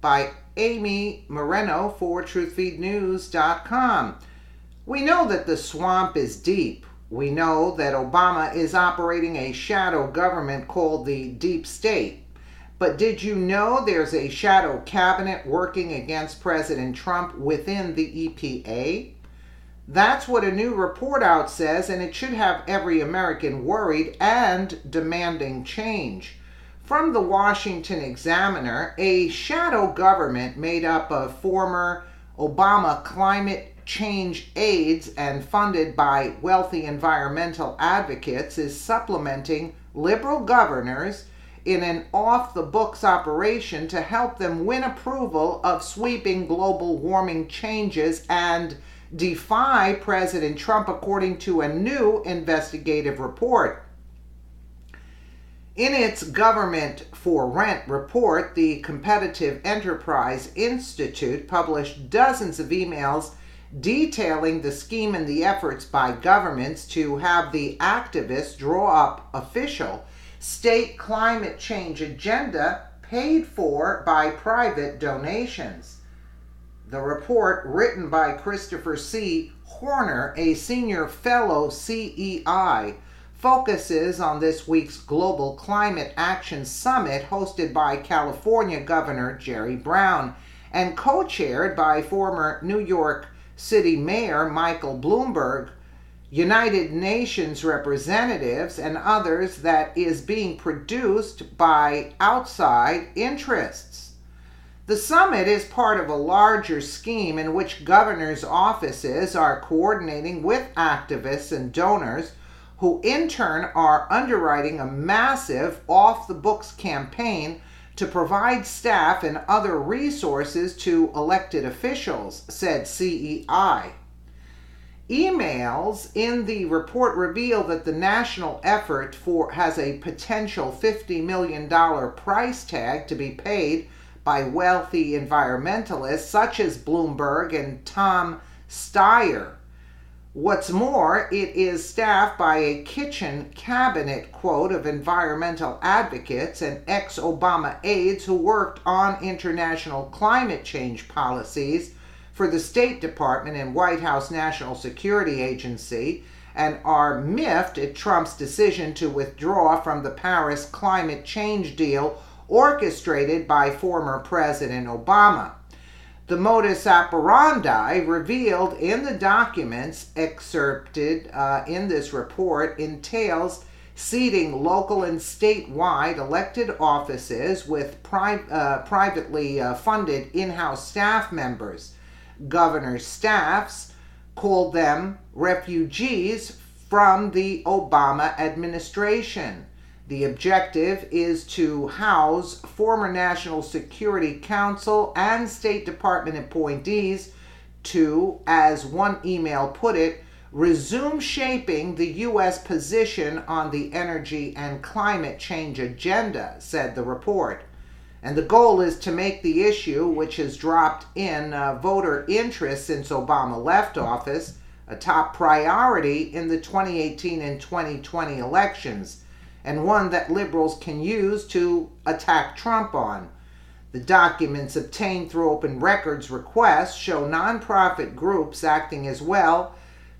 by Amy Moreno for TruthFeedNews.com. We know that the swamp is deep. We know that Obama is operating a shadow government called the Deep State. But did you know there's a shadow cabinet working against President Trump within the EPA? That's what a new report out says, and it should have every American worried and demanding change. From the Washington Examiner, a shadow government made up of former Obama climate change aides and funded by wealthy environmental advocates is supplementing liberal governors in an off-the-books operation to help them win approval of sweeping global warming changes and defy President Trump, according to a new investigative report. In its Government for Rent report, the Competitive Enterprise Institute published dozens of emails detailing the scheme and the efforts by governments to have the activists draw up official state climate change agenda paid for by private donations. The report, written by Christopher C. Horner, a senior fellow CEI, focuses on this week's Global Climate Action Summit hosted by California Governor Jerry Brown and co-chaired by former New York City Mayor Michael Bloomberg, United Nations representatives, and others, that is being produced by outside interests. The summit is part of a larger scheme in which governors' offices are coordinating with activists and donors who in turn are underwriting a massive off-the-books campaign to provide staff and other resources to elected officials, said CEI. Emails in the report reveal that the national effort has a potential $50 million price tag to be paid by wealthy environmentalists such as Bloomberg and Tom Steyer. What's more, it is staffed by a kitchen cabinet, quote, of environmental advocates and ex-Obama aides who worked on international climate change policies for the State Department and White House National Security Agency, and are miffed at Trump's decision to withdraw from the Paris climate change deal orchestrated by former President Obama. The modus operandi revealed in the documents excerpted in this report entails seating local and statewide elected offices with privately funded in-house staff members. Governors' staffs called them refugees from the Obama administration. The objective is to house former National Security Council and State Department appointees to, as one email put it, resume shaping the U.S. position on the energy and climate change agenda, said the report. And the goal is to make the issue, which has dropped in voter interest since Obama left office, a top priority in the 2018 and 2020 elections, and one that liberals can use to attack Trump on. The documents obtained through open records requests show nonprofit groups acting as well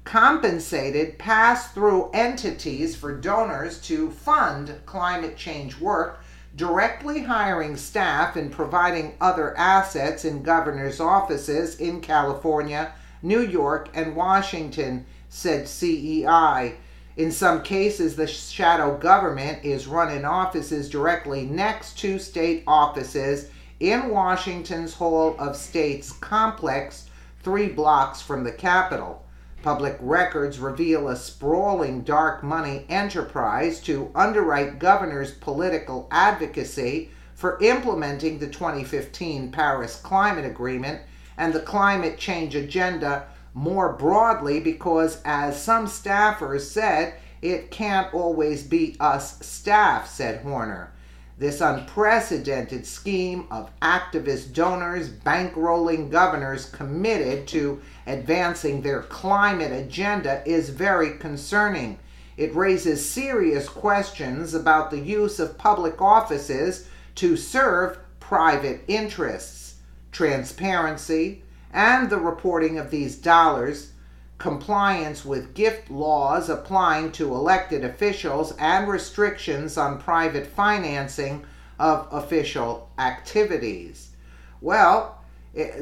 compensated pass-through entities for donors to fund climate change work, directly hiring staff and providing other assets in governors' offices in California, New York, and Washington, said CEI. In some cases, the shadow government is running offices directly next to state offices in Washington's Hall of States complex, 3 blocks from the Capitol. Public records reveal a sprawling dark money enterprise to underwrite governors' political advocacy for implementing the 2015 Paris Climate Agreement and the climate change agenda more broadly, because, as some staffers said, it can't always be us staff, said Horner. This unprecedented scheme of activist donors bankrolling governors committed to advancing their climate agenda is very concerning. It raises serious questions about the use of public offices to serve private interests. transparency, and the reporting of these dollars, compliance with gift laws applying to elected officials, and restrictions on private financing of official activities. Well,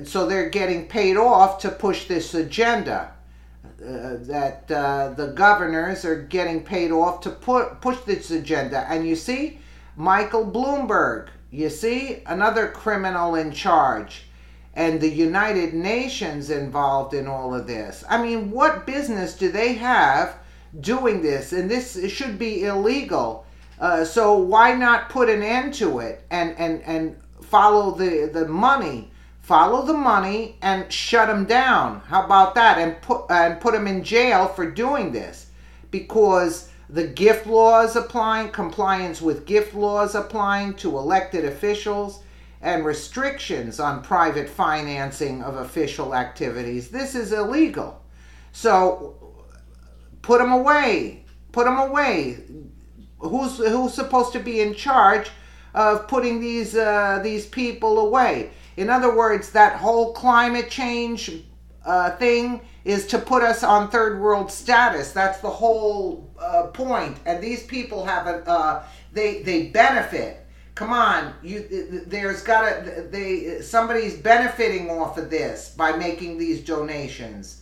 so they're getting paid off to push this agenda. The governors are getting paid off to push this agenda. And you see, Michael Bloomberg, you see, another criminal in charge. And the United Nations involved in all of this. I mean, what business do they have doing this? And this should be illegal. So why not put an end to it and follow the money? Follow the money and shut them down. How about that? And put them in jail for doing this. Because the gift laws applying, compliance with gift laws applying to elected officials, and restrictions on private financing of official activities. This is illegal. So put them away. Put them away. Who's supposed to be in charge of putting these people away? In other words, that whole climate change thing is to put us on third world status. That's the whole point. And these people have they benefit. Come on, somebody's benefiting off of this by making these donations.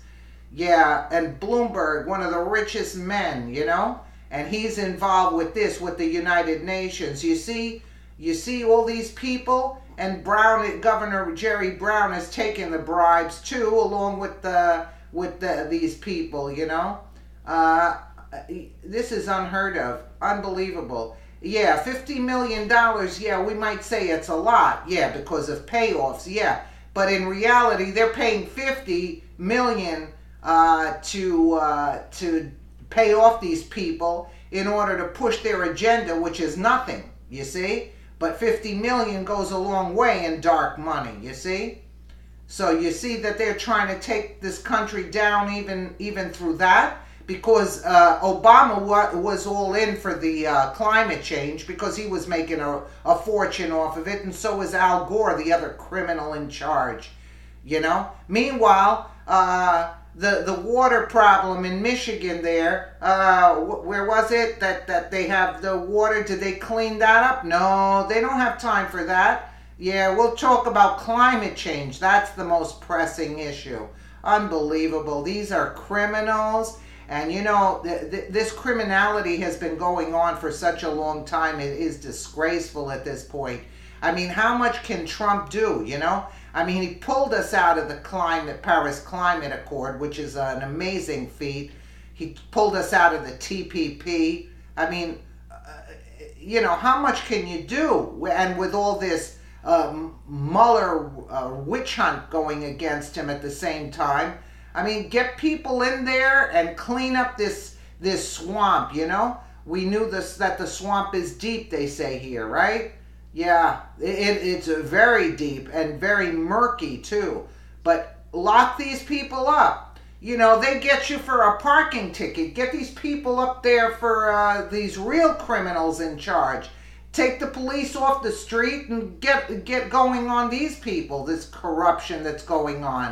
Yeah, and Bloomberg, one of the richest men, and he's involved with this, with the United Nations. You see all these people, and Governor Jerry Brown has taken the bribes too, along with these people. This is unheard of, unbelievable. Yeah, $50 million, yeah, we might say it's a lot, yeah, because of payoffs, yeah. But in reality, they're paying $50 million to pay off these people in order to push their agenda, which is nothing, you see? But $50 million goes a long way in dark money, you see? So you see that they're trying to take this country down even through that. Because Obama was all in for the climate change because he was making a fortune off of it, and so was Al Gore, the other criminal in charge, Meanwhile, the water problem in Michigan there, where was it that they have the water? Did they clean that up? No, they don't have time for that. Yeah, we'll talk about climate change. That's the most pressing issue. Unbelievable. These are criminals. And this criminality has been going on for such a long time. It is disgraceful at this point. I mean, how much can Trump do, I mean, he pulled us out of the Paris Climate Accord, which is an amazing feat. He pulled us out of the TPP. I mean, how much can you do? And with all this Mueller witch hunt going against him at the same time, I mean, get people in there and clean up this swamp, We knew that the swamp is deep, they say here, right? Yeah, it's very deep and very murky, too. But lock these people up. They get you for a parking ticket. Get these people up there for these real criminals in charge. Take the police off the street and get going on these people, this corruption that's going on.